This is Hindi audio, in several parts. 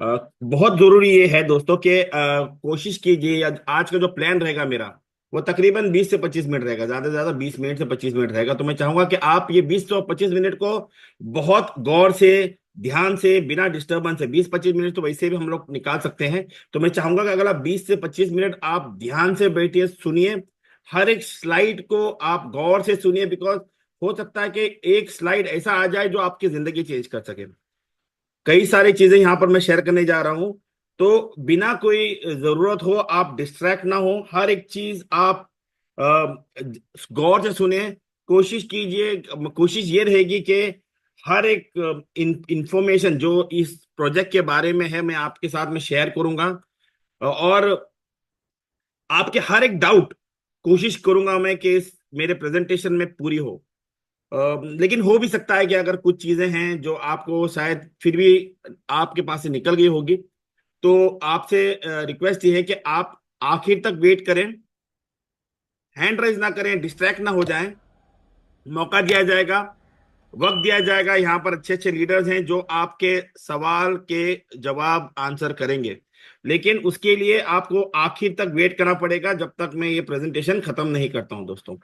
बहुत जरूरी ये है दोस्तों कि कोशिश कीजिए, या आज का जो प्लान रहेगा मेरा, वो तकरीबन 20 से 25 मिनट रहेगा, ज्यादा से ज्यादा 20 मिनट से 25 मिनट रहेगा। तो मैं चाहूंगा कि आप ये 20 से 25 मिनट को बहुत गौर से, ध्यान से, बिना डिस्टरबेंस से, 20-25 मिनट तो वैसे भी हम लोग निकाल सकते हैं। तो मैं चाहूंगा कि अगर आप 20 से 25 मिनट आप ध्यान से बैठिए, सुनिए, हर एक स्लाइड को आप गौर से सुनिए, बिकॉज हो सकता है कि एक स्लाइड ऐसा आ जाए जो आपकी जिंदगी चेंज कर सके। कई सारी चीजें यहां पर मैं शेयर करने जा रहा हूं, तो बिना कोई जरूरत हो आप डिस्ट्रैक्ट ना हो, हर एक चीज आप अ, गौर से सुने। कोशिश कीजिए, कोशिश ये रहेगी कि हर एक इंफॉर्मेशन जो इस प्रोजेक्ट के बारे में है मैं आपके साथ में शेयर करूंगा, और आपके हर एक डाउट कोशिश करूंगा मैं कि इस मेरे प्रेजेंटेशन में पूरी हो। लेकिन हो भी सकता है कि अगर कुछ चीजें हैं जो आपको शायद फिर भी आपके पास से निकल गई होगी, तो आपसे रिक्वेस्ट ये है कि आप आखिर तक वेट करें, हैंड राइज ना करें, डिस्ट्रैक्ट ना हो जाएं। मौका दिया जाएगा, वक्त दिया जाएगा। यहाँ पर अच्छे अच्छे लीडर्स हैं जो आपके सवाल के जवाब आंसर करेंगे, लेकिन उसके लिए आपको आखिर तक वेट करना पड़ेगा जब तक मैं ये प्रेजेंटेशन खत्म नहीं करता हूं दोस्तों।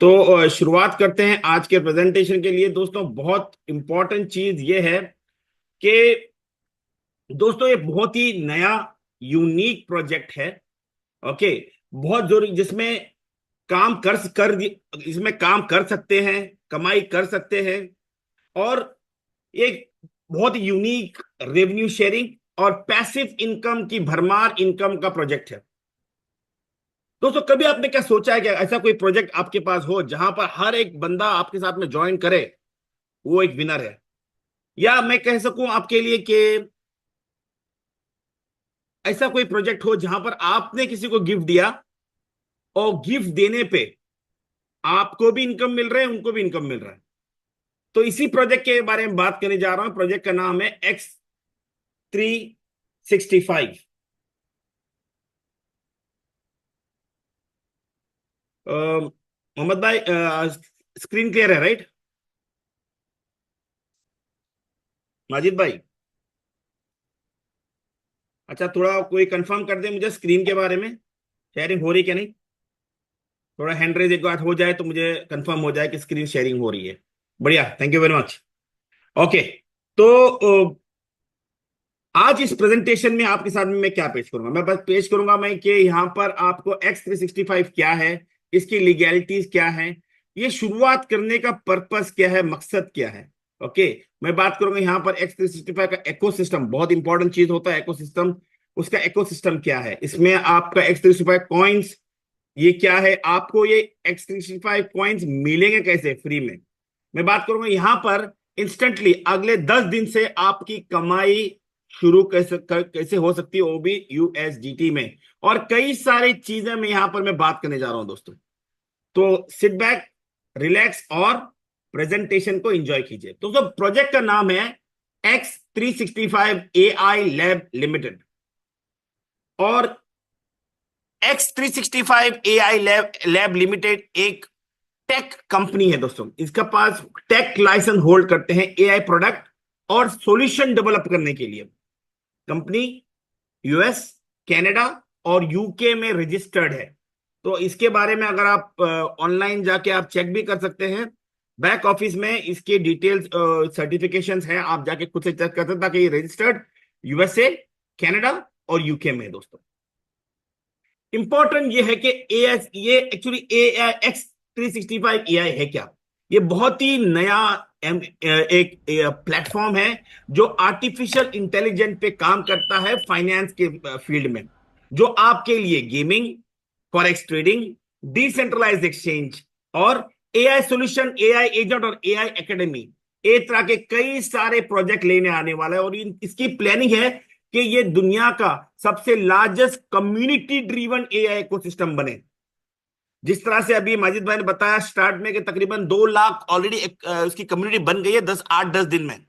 तो शुरुआत करते हैं आज के प्रेजेंटेशन के लिए दोस्तों। बहुत इंपॉर्टेंट चीज ये है कि दोस्तों ये बहुत ही नया यूनिक प्रोजेक्ट है। ओके, बहुत जरूरी, जिसमें काम कर इसमें काम कर सकते हैं, कमाई कर सकते हैं, और एक बहुत यूनिक रेवेन्यू शेयरिंग और पैसिव इनकम की भरमार इनकम का प्रोजेक्ट है दोस्तों। कभी आपने क्या सोचा है कि ऐसा कोई प्रोजेक्ट आपके पास हो जहां पर हर एक बंदा आपके साथ में ज्वाइन करे, वो एक विनर है? या मैं कह सकूं आपके लिए कि ऐसा कोई प्रोजेक्ट हो जहां पर आपने किसी को गिफ्ट दिया, और गिफ्ट देने पे आपको भी इनकम मिल रहा है, उनको भी इनकम मिल रहा है। तो इसी प्रोजेक्ट के बारे में बात करने जा रहा हूं। प्रोजेक्ट का नाम है X365। मोहम्मद भाई, स्क्रीन क्लियर है राइट? माजिद भाई, अच्छा थोड़ा कोई कंफर्म कर दे मुझे स्क्रीन के बारे में, शेयरिंग हो रही है क्या नहीं। थोड़ा हैंड रेज एक बात हो जाए तो मुझे कंफर्म हो जाए कि स्क्रीन शेयरिंग हो रही है। बढ़िया, thank you very much. Okay, तो आज इस प्रेजेंटेशन में आपके साथ में मैं क्या पेश करूंगा, मैं बस पेश करूंगा मैं कि यहाँ पर आपको X365 क्या है, इसकी लीगैलिटीज क्या है, ये शुरुआत करने का पर्पस क्या है, मकसद क्या है। ओके, मैं बात करूंगा यहाँ पर X365 का इकोसिस्टम, बहुत इंपॉर्टेंट चीज होता है इकोसिस्टम। उसका इकोसिस्टम क्या है, इसमें आपका X365 कॉइन्स ये क्या है, आपको ये X365 कॉइन्स मिलेंगे कैसे फ्री में। मैं बात करूंगा यहाँ पर इंस्टेंटली अगले 10 दिन से आपकी कमाई शुरू कैसे हो सकती है, वो भी USDT में। और कई सारी चीजें मैं यहां पर मैं बात करने जा रहा हूं दोस्तों। तो सिट बैक, रिलैक्स और प्रेजेंटेशन को एंजॉय कीजिए। तो प्रोजेक्ट का नाम है X365 AI लैब लिमिटेड। और X365 AI लैब लिमिटेड एक टेक कंपनी है दोस्तों। इसके पास टेक लाइसेंस होल्ड करते हैं एआई प्रोडक्ट और सॉल्यूशन डेवलप करने के लिए। कंपनी यूएस, कनाडा और यूके में रजिस्टर्ड है। तो इसके बारे में अगर आप ऑनलाइन जाके आप चेक भी कर सकते हैं, बैक ऑफिस में इसके डिटेल्स सर्टिफिकेशंस हैं, आप जाके खुद से चेक कर सकते हैं, ताकि ये रजिस्टर्ड यूएसए, कनाडा और यूके में है दोस्तों। इंपॉर्टेंट ये है कि एएस ये एक्चुअली X365 एआई है क्या। ये बहुत ही नया एक प्लेटफॉर्म है जो आर्टिफिशियल इंटेलिजेंस पे काम करता है फाइनेंस के फील्ड में, जो आपके लिए gaming, forex trading, decentralized exchange और एआई सॉल्यूशन, एआई एजेंट और एआई एकेडमी, एक तरह के कई सारे प्रोजेक्ट लेने आने वाला है। और इसकी प्लानिंग है कि ये दुनिया का सबसे largest community driven AI ecosystem बने। जिस तरह से अभी माजिद भाई ने बताया स्टार्ट में कि तकरीबन 2 लाख ऑलरेडी उसकी कम्युनिटी बन गई है 8-10 दिन में।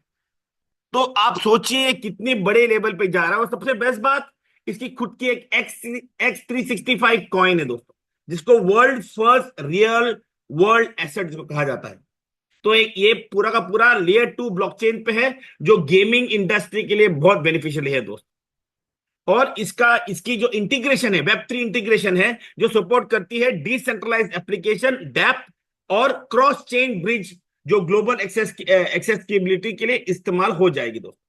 तो आप सोचिए कितने बड़े लेवल पे जा रहा है। और सबसे बेस्ट बात, इसकी खुद की एक X365 कॉइन है दोस्तों, जिसको world first real world asset जिसको कहा जाता है। तो एक ये पूरा का पूरा लेयर 2 ब्लॉकचेन पे है, जो गेमिंग इंडस्ट्री के लिए बहुत बेनिफिशियल है दोस्त। और इसकी जो इंटीग्रेशन है, वेब 3 इंटीग्रेशन है, जो सपोर्ट करती है डिसेंट्रलाइज्ड एप्लीकेशन डैप और क्रॉस चेन ब्रिज, जो ग्लोबल एक्सेसिबिलिटी के लिए इस्तेमाल हो जाएगी दोस्तों।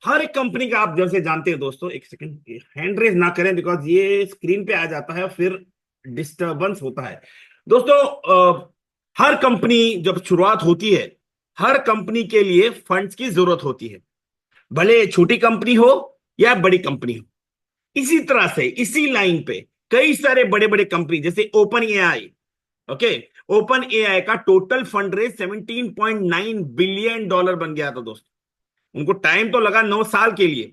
हर एक कंपनी का आप जैसे जानते हैं दोस्तों, एक सेकंड हैंड रेज ना करें बिकॉज ये स्क्रीन पे आ जाता है फिर डिस्टरबेंस होता है दोस्तों। हर कंपनी जब शुरुआत होती है, हर कंपनी के लिए फंड्स की जरूरत होती है, भले छोटी कंपनी हो या बड़ी कंपनी हो। इसी तरह से इसी लाइन पे कई सारे बड़े बड़े कंपनी जैसे open AI, okay, open AI का टोटल फंड रेज $17.9 बिलियन बन गया था दोस्तों। उनको टाइम तो लगा 9 साल के लिए,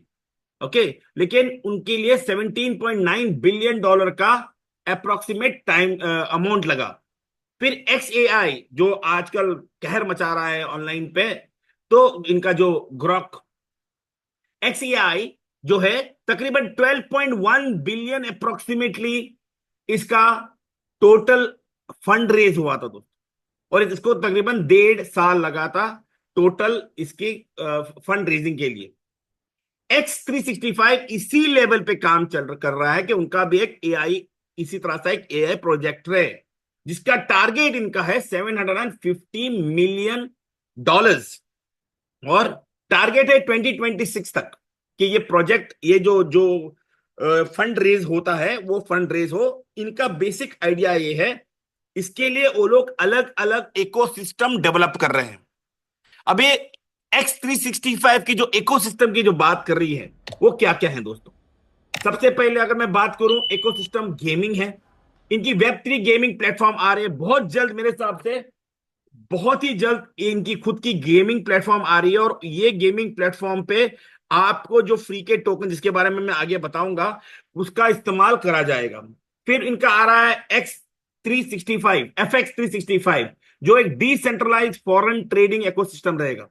ओके, लेकिन उनके लिए $17.9 बिलियन का अप्रोक्सीमेट टाइम अमाउंट लगा। फिर एक्स ए आई जो आजकल कहर मचा रहा है ऑनलाइन पे, तो इनका जो ग्रॉक एक्स ए आई जो है तकरीबन 12.1 बिलियन अप्रोक्सीमेटली इसका टोटल फंड रेज हुआ था दोस्तों। और इसको तकरीबन 1.5 साल लगा था टोटल इसकी फंड रेजिंग के लिए। X365 इसी लेवल पे काम कर रहा है कि उनका भी एक एआई, इसी तरह से एक एआई प्रोजेक्ट है जिसका टारगेट इनका है $750 मिलियन। और टारगेट है 2026 तक कि ये प्रोजेक्ट, ये जो जो फंड रेज होता है वो फंड रेज हो। इनका बेसिक आइडिया ये है, इसके लिए वो लोग अलग अलग इकोसिस्टम डेवलप कर रहे हैं। अब ये X365 की जो इकोसिस्टम की जो बात कर रही है वो क्या क्या है दोस्तों। सबसे पहले अगर मैं बात करूं, इकोसिस्टम गेमिंग है। इनकी वेब 3 गेमिंग प्लेटफॉर्म आ रहे हैं बहुत जल्द, मेरे हिसाब से बहुत ही जल्द इनकी खुद की गेमिंग प्लेटफॉर्म आ रही है। और ये गेमिंग प्लेटफॉर्म पे आपको जो फ्री के टोकन, जिसके बारे में मैं आगे बताऊंगा, उसका इस्तेमाल करा जाएगा। फिर इनका आ रहा है X365, FX365, जो एक डिसेंट्रलाइज फॉरेन ट्रेडिंग इकोसिस्टम रहेगा।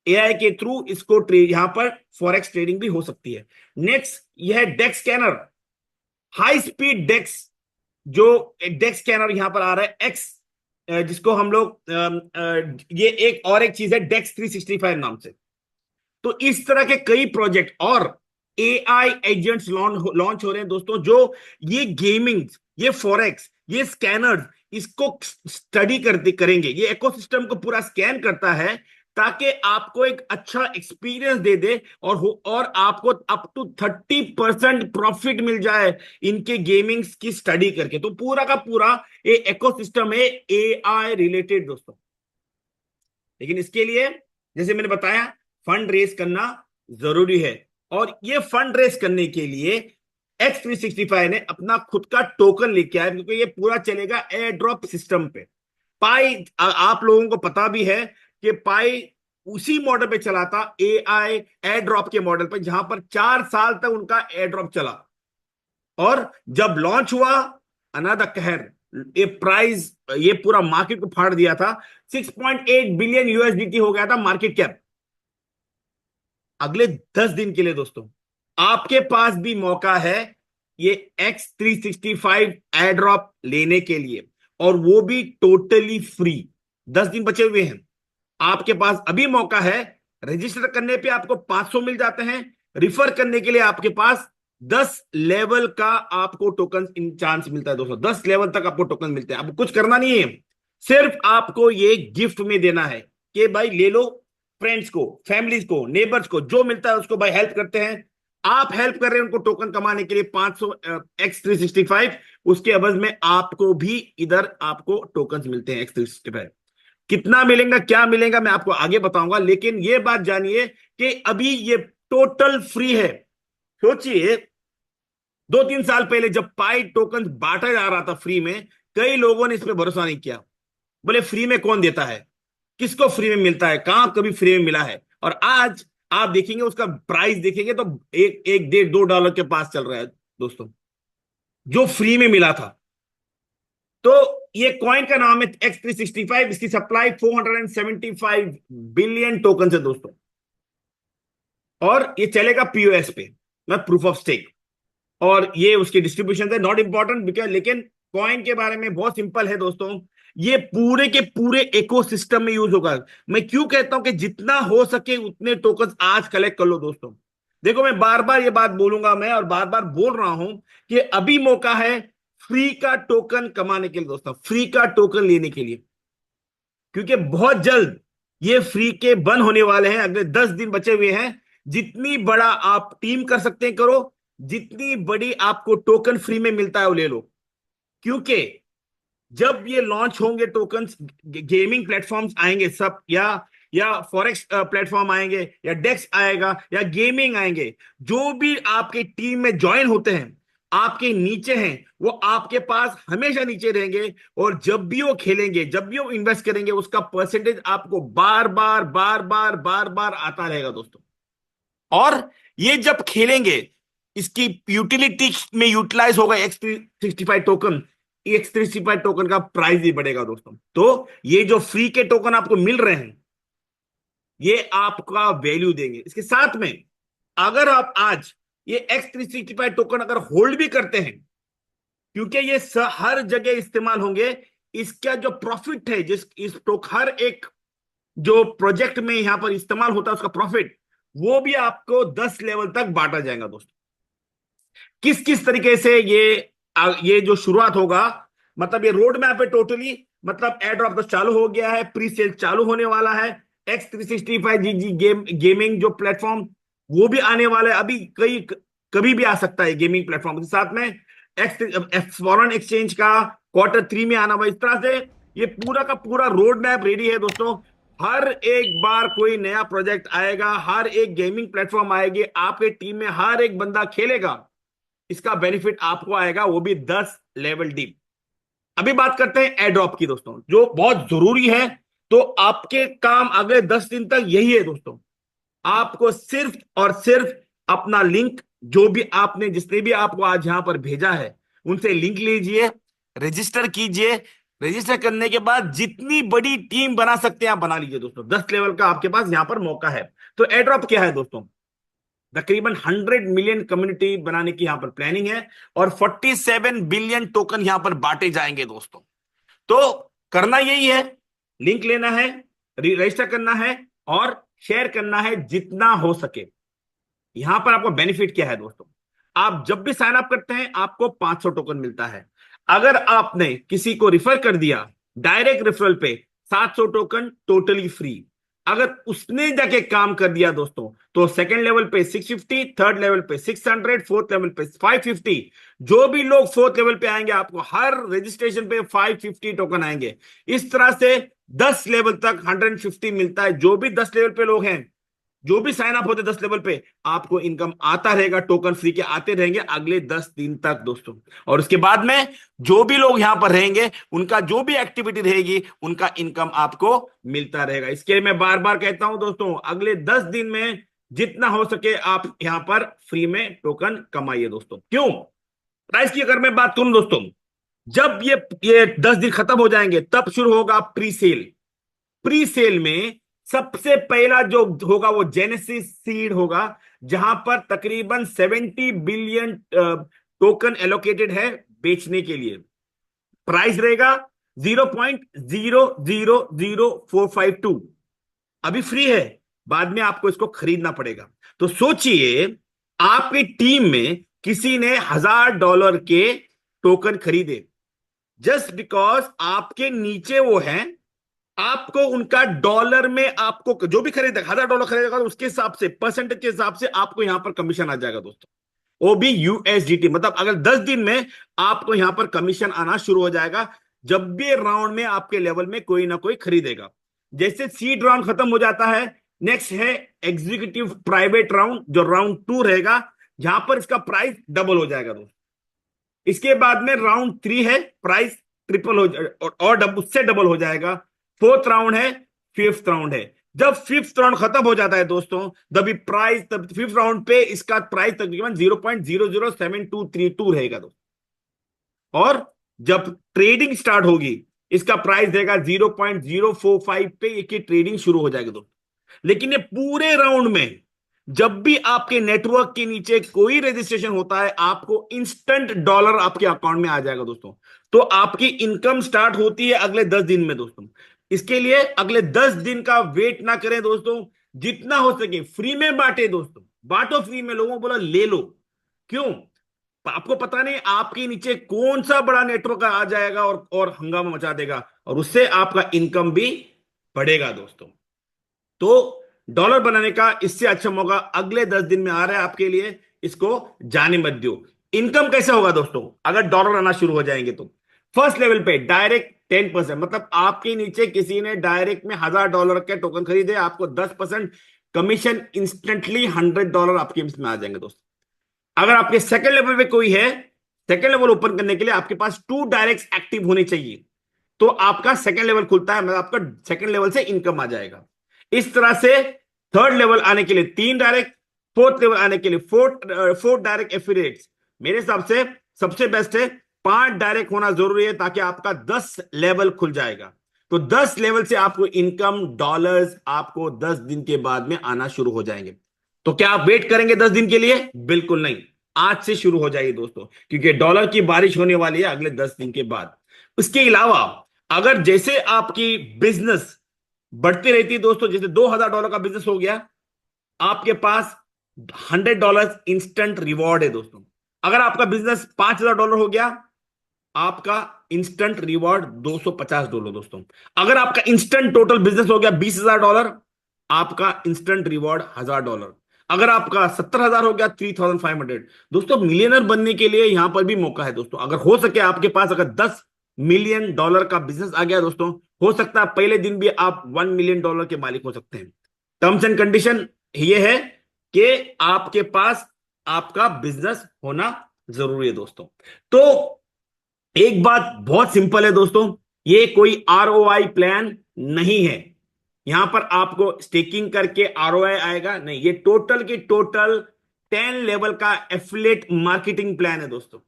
एआई के थ्रू इसको यहां पर फॉरेक्स ट्रेडिंग भी हो सकती है। नेक्स्ट यह है डेक्स स्कैनर, हाई स्पीड डेक्स, जो डेक्स स्कैनर यहां पर आ रहा है एक्स, जिसको हम लोग ये एक और एक चीज है DEX365 नाम से। तो इस तरह के कई प्रोजेक्ट और एआई एजेंट्स लॉन्च हो रहे हैं दोस्तों, जो ये गेमिंग, ये फॉरेक्स, ये स्कैनर्स इसको स्टडी करते करेंगे। ये इकोसिस्टम को पूरा स्कैन करता है ताकि आपको एक अच्छा एक्सपीरियंस दे दे और आपको अप टू 30% प्रॉफिट मिल जाए इनके गेमिंग्स की स्टडी करके। तो पूरा का पूरा ये इकोसिस्टम है एआई रिलेटेड दोस्तों। लेकिन इसके लिए जैसे मैंने बताया, फंड रेज करना जरूरी है। और ये फंड रेज करने के लिए X365 ने अपना खुद का टोकन लेके आया, क्योंकि ये पूरा चलेगा एयर ड्रॉप सिस्टम पे। पाई आप लोगों को पता भी है कि पाई उसी मॉडल पे चला था, एआई एयर ड्रॉप के मॉडल पे, जहां पर 4 साल तक उनका एयर ड्रॉप चला। और जब लॉन्च हुआ, अनादा कहर, ये प्राइस, ये पूरा मार्केट को फाड़ दिया था। 6.8 बिलियन यूएसडीटी हो गया था मार्केट कैप। अगले 10 दिन के लिए दोस्तों आपके पास भी मौका है ये X365 एयर ड्रॉप लेने के लिए, और वो भी टोटली फ्री। 10 दिन बचे हुए हैं, आपके पास अभी मौका है। रजिस्टर करने पे आपको 500 मिल जाते हैं, रिफर करने के लिए आपके पास 10 लेवल का आपको टोकन इन चांस मिलता है दोस्तों। 10 लेवल तक आपको टोकन मिलते हैं। अब कुछ करना नहीं है, सिर्फ आपको ये गिफ्ट में देना है कि भाई ले लो, फ्रेंड्स को, फैमिलीज को, नेबर्स को, जो मिलता है उसको भाई हेल्प करते हैं। आप हेल्प कर रहे हैं उनको टोकन कमाने के लिए 500 X365, उसके अवज में आपको भी इधर आपको टोकन मिलते हैं X365। कितना मिलेगा, क्या मिलेगा, मैं आपको आगे बताऊंगा। लेकिन ये बात जानिए कि अभी ये टोटल फ्री है। सोचिए 2-3 साल पहले जब पाई टोकन बांटा जा रहा था फ्री में, कई लोगों ने इस पर भरोसा नहीं किया। बोले फ्री में कौन देता है, किसको फ्री में मिलता है, कहां कभी फ्री में मिला है। और आज आप देखेंगे उसका प्राइस देखेंगे तो 1-1.5-2 डॉलर के पास चल रहा है दोस्तों, जो फ्री में मिला था। तो ये कॉइन का नाम है X365, इसकी सप्लाई 475 बिलियन टोकन है दोस्तों। और ये चलेगा पीओएस पे, मतलब प्रूफ ऑफ स्टेक। और ये उसकी डिस्ट्रीब्यूशन है, नॉट इंपॉर्टेंट बिकॉज, लेकिन कॉइन के बारे में बहुत सिंपल है दोस्तों। ये पूरे के पूरे इकोसिस्टम में यूज होगा। मैं क्यों कहता हूं कि जितना हो सके उतने टोकन आज कलेक्ट कर लो दोस्तों। देखो मैं बार बार ये बात बोलूंगा मैं, और बार बार बोल रहा हूं कि अभी मौका है फ्री का टोकन कमाने के लिए दोस्तों, फ्री का टोकन लेने के लिए, क्योंकि बहुत जल्द ये फ्री के बंद होने वाले हैं। अगले 10 दिन बचे हुए हैं। जितनी बड़ा आप टीम कर सकते हैं करो, जितनी बड़ी आपको टोकन फ्री में मिलता है वो ले लो। क्योंकि जब ये लॉन्च होंगे टोकन्स, गेमिंग प्लेटफॉर्म्स आएंगे सब, या फॉरेक्स प्लेटफॉर्म आएंगे, या डेक्स आएगा, या गेमिंग आएंगे, जो भी आपके टीम में ज्वाइन होते हैं आपके नीचे हैं, वो आपके पास हमेशा नीचे रहेंगे। और जब भी वो खेलेंगे, जब भी वो इन्वेस्ट करेंगे, उसका परसेंटेज आपको बार बार बार बार बार बार आता रहेगा दोस्तों। और ये जब खेलेंगे, इसकी यूटिलिटी में यूटिलाइज होगा X365 टोकन, X365 टोकन का प्राइस भी बढ़ेगा दोस्तों। तो ये जो फ्री के टोकन आपको मिल रहे हैं, ये आपका वैल्यू देंगे। इसके साथ में अगर आप आज ये X365 टोकन अगर होल्ड भी करते हैं, क्योंकि ये हर जगह इस्तेमाल होंगे, इसका जो प्रॉफिट है, जिस इस हर एक जो प्रोजेक्ट में यहां पर इस्तेमाल होता है उसका प्रॉफिट, वो भी आपको 10 लेवल तक बांटा जाएगा दोस्तों। किस किस तरीके से ये जो शुरुआत होगा, मतलब ये रोड मैप है टोटली। मतलब एयर ड्रॉप तो चालू हो गया है, प्री सेल चालू होने वाला है। X365 गेमिंग जो प्लेटफॉर्म, वो भी आने वाला है। अभी कभी भी आ सकता है गेमिंग प्लेटफॉर्म के साथ में। फॉरेन एक्सचेंज का Q3 में आना हुआ। इस तरह से ये पूरा का पूरा रोड मैप रेडी है दोस्तों। हर एक बार कोई नया प्रोजेक्ट आएगा, हर एक गेमिंग प्लेटफॉर्म आएगी, आपके टीम में हर एक बंदा खेलेगा, इसका बेनिफिट आपको आएगा, वो भी 10 लेवल डीप। अभी बात करते हैं एयर ड्रॉप की दोस्तों, जो बहुत जरूरी है। तो आपके काम अगले 10 दिन तक यही है दोस्तों। आपको सिर्फ और सिर्फ अपना लिंक, जो भी आपने, जिसने भी आपको आज यहां पर भेजा है, उनसे लिंक लीजिए, रजिस्टर कीजिए। रजिस्टर करने के बाद जितनी बड़ी टीम बना सकते हैं आप बना लीजिए दोस्तों। 10 लेवल का आपके पास यहां पर मौका है। तो एयर ड्रॉप क्या है दोस्तों? तकरीबन 100 मिलियन कम्युनिटी बनाने की यहां पर प्लानिंग है, और 47 बिलियन टोकन यहां पर बांटे जाएंगे दोस्तों। तो करना यही है, लिंक लेना है, रजिस्टर करना है, और शेयर करना है जितना हो सके। यहां पर आपको बेनिफिट क्या है दोस्तों? आप जब भी साइन अप करते हैं आपको 500 टोकन मिलता है। अगर आपने किसी को रिफर कर दिया डायरेक्ट रेफरल पे, 700 टोकन टोटली फ्री। अगर उसने जाके काम कर दिया दोस्तों, तो सेकंड लेवल पे 650, थर्ड लेवल पे 600, फोर्थ लेवल पे 550। जो भी लोग फोर्थ लेवल पे आएंगे, आपको हर रजिस्ट्रेशन पे 550 टोकन आएंगे। इस तरह से 10 लेवल तक 150 मिलता है। जो भी 10 लेवल पे लोग हैं, जो भी साइन अप होते 10 लेवल पे, आपको इनकम आता रहेगा, टोकन फ्री के आते रहेंगे अगले 10 दिन तक दोस्तों। और उसके बाद में जो भी लोग यहां पर रहेंगे, उनका जो भी एक्टिविटी रहेगी, उनका इनकम आपको मिलता रहेगा। इसके लिए मैं बार बार कहता हूं दोस्तों, अगले 10 दिन में जितना हो सके आप यहां पर फ्री में टोकन कमाइए दोस्तों। क्यों? प्राइस की अगर मैं बात करूं दोस्तों, जब ये 10 दिन खत्म हो जाएंगे, तब शुरू होगा प्री सेल। प्री सेल में सबसे पहला जो होगा वो जेनेसिस सीड होगा, जहां पर तकरीबन 70 बिलियन टोकन एलोकेटेड है बेचने के लिए। प्राइस रहेगा 0.000452। अभी फ्री है, बाद में आपको इसको खरीदना पड़ेगा। तो सोचिए, आपकी टीम में किसी ने $1000 के टोकन खरीदे, जस्ट बिकॉज आपके नीचे वो हैं। आपको उनका डॉलर में, आपको जो भी खरीदेगा, $1000 खरीदेगा, तो उसके हिसाब से, परसेंटेज के हिसाब से आपको यहां पर कमीशन आ जाएगा दोस्तों। वो भी USDT। मतलब अगर 10 दिन में आपको यहां पर कमीशन आना शुरू हो जाएगा, जब भी राउंड में आपके लेवल में कोई ना कोई खरीदेगा। जैसे सीड राउंड खत्म हो जाता है, नेक्स्ट है एग्जीक्यूटिव प्राइवेट राउंड, जो राउंड 2 रहेगा, जहां पर इसका प्राइस डबल हो जाएगा दोस्तों। इसके बाद में राउंड 3 है, प्राइस ट्रिपल हो और उससे डबल हो जाएगा। फोर्थ राउंड है, फिफ्थ राउंड है। जब फिफ्थ राउंड खत्म हो जाता है दोस्तों, तभी प्राइस, तब फिफ्थ राउंड पे इसका प्राइस तकरीबन 0.007232 रहेगा दोस्तों। और जब ट्रेडिंग स्टार्ट होगी, इसका प्राइस देगा 0.045 पे, ये ट्रेडिंग शुरू हो जाएगी दोस्तों। लेकिन ये पूरे राउंड में जब भी आपके नेटवर्क के नीचे कोई रजिस्ट्रेशन होता है, आपको इंस्टेंट डॉलर आपके अकाउंट में आ जाएगा दोस्तों। तो आपकी इनकम स्टार्ट होती है अगले 10 दिन में दोस्तों। इसके लिए अगले 10 दिन का वेट ना करें दोस्तों, जितना हो सके फ्री में बांटे दोस्तों, बांटो फ्री में, लोगों को बोला ले लो। क्यों? आपको पता नहीं आपके नीचे कौन सा बड़ा नेटवर्क आ जाएगा और हंगामा मचा देगा, और उससे आपका इनकम भी बढ़ेगा दोस्तों। तो डॉलर बनाने का इससे अच्छा मौका अगले 10 दिन में आ रहा है आपके लिए, इसको जाने मत दो। इनकम कैसे होगा दोस्तों अगर डॉलर आना शुरू हो जाएंगे तो? फर्स्ट लेवल पे डायरेक्ट 10%, मतलब आपके नीचे किसी ने डायरेक्ट में $1000 के टोकन खरीदे, आपको 10% कमीशन इंस्टेंटली $100 आपके में आ जाएंगे दोस्तों। अगर आपके सेकंड लेवल पे कोई है, सेकंड लेवल ओपन करने के लिए आपके पास 2 डायरेक्ट एक्टिव होने चाहिए, तो आपका सेकंड लेवल खुलता है, मतलब आपका सेकंड लेवल से इनकम आ जाएगा। इस तरह से थर्ड लेवल आने के लिए 3 डायरेक्ट, फोर्थ लेवल आने के लिए फोर्थ डायरेक्ट एफिलिएट्स। मेरे हिसाब से सबसे बेस्ट है 5 डायरेक्ट होना जरूरी है, ताकि आपका 10 लेवल खुल जाएगा। तो 10 लेवल से आपको इनकम डॉलर्स आपको 10 दिन के बाद में आना शुरू हो जाएंगे। तो क्या आप वेट करेंगे 10 दिन के लिए? बिल्कुल नहीं, आज से शुरू हो जाइए दोस्तों, क्योंकि डॉलर की बारिश होने वाली है अगले 10 दिन के बाद। उसके अलावा अगर जैसे आपकी बिजनेस बढ़ती रहती है दोस्तों, जैसे $2000 का बिजनेस हो गया, आपके पास $100 इंस्टेंट रिवॉर्ड है दोस्तों। अगर आपका बिजनेस $5000 हो गया, आपका इंस्टेंट रिवॉर्ड $250 दोस्तों। अगर आपका इंस्टेंट टोटल बिजनेस हो गया $20000, आपका इंस्टेंट रिवॉर्ड $1000। अगर आपका 70000 हो गया, 3500 दोस्तों। मिलियनर बनने के लिए यहां पर भी मौका है दोस्तों। अगर हो सके आपके पास अगर $10 मिलियन का बिजनेस आ गया दोस्तों, हो सकता है पहले दिन भी आप $1 मिलियन के मालिक हो सकते हैं। टर्म्स एंड कंडीशन ये है कि आपके पास आपका बिजनेस होना जरूरी है दोस्तों। तो एक बात बहुत सिंपल है दोस्तों, ये कोई आरओआई प्लान नहीं है। यहां पर आपको स्टेकिंग करके आरओआई आएगा नहीं, ये टोटल की टोटल 10 लेवल का एफिलिएट मार्केटिंग प्लान है दोस्तों।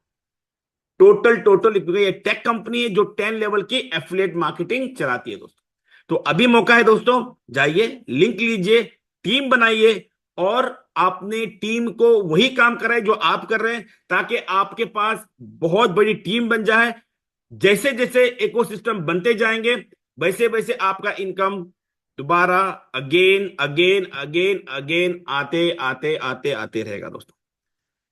टोटल क्योंकि ये टेक कंपनी है जो 10 लेवल की एफिलिएट मार्केटिंग चलाती है दोस्तों। तो अभी मौका है दोस्तों, जाइए लिंक लीजिए, टीम बनाइए, और अपने टीम को वही काम कराए जो आप कर रहे हैं, ताकि आपके पास बहुत बड़ी टीम बन जाए। जैसे जैसे इकोसिस्टम बनते जाएंगे, वैसे वैसे आपका इनकम दोबारा अगेन अगेन अगेन अगेन आते आते आते आते रहेगा दोस्तों।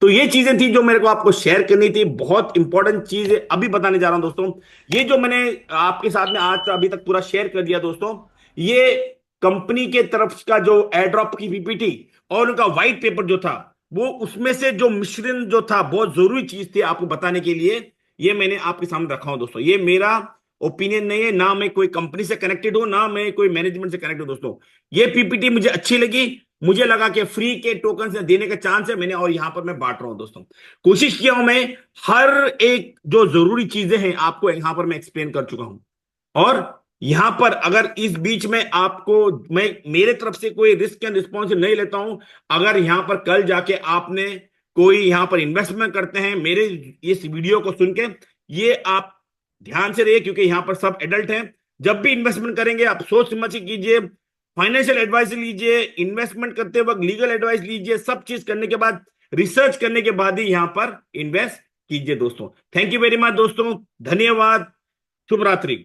तो ये चीजें थी जो मेरे को आपको शेयर करनी थी, बहुत इंपॉर्टेंट चीज है अभी बताने जा रहा हूं दोस्तों। ये जो मैंने आपके साथ में आज अभी तक पूरा शेयर कर दिया दोस्तों, ये कंपनी के तरफ का जो एयरड्रॉप की पीपीटी और उनका व्हाइट पेपर जो था, वो उसमें से जो मिश्रण जो था, बहुत जरूरी चीज थी आपको बताने के लिए, ये मैंने आपके सामने रखा हूं दोस्तों। ये मेरा ओपिनियन नहीं है, ना मैं कोई कंपनी से कनेक्टेड हूं, ना मैं कोई मैनेजमेंट से कनेक्टेड हूं दोस्तों। ये पीपीटी मुझे अच्छी लगी, मुझे लगा कि फ्री के टोकन से देने का चांस है मैंने, और यहां पर मैं बांट रहा हूं दोस्तों। कोशिश किया हूं मैं, हर एक जो जरूरी चीजें हैं आपको यहां पर मैं एक्सप्लेन कर चुका हूं। और यहां पर अगर इस बीच में आपको मैं मेरे तरफ से कोई रिस्क एंड रिस्पॉन्सिबिलिटी नहीं लेता हूं। अगर यहां पर कल जाके आपने कोई यहां पर इन्वेस्टमेंट करते हैं मेरे इस वीडियो को सुन के, ये आप ध्यान से रहिए, क्योंकि यहां पर सब एडल्ट हैं। जब भी इन्वेस्टमेंट करेंगे आप सोच समझ के कीजिए, फाइनेंशियल एडवाइस लीजिए, इन्वेस्टमेंट करते वक्त लीगल एडवाइस लीजिए, सब चीज करने के बाद, रिसर्च करने के बाद ही यहां पर इन्वेस्ट कीजिए दोस्तों। थैंक यू वेरी मच दोस्तों, धन्यवाद, शुभ रात्रि।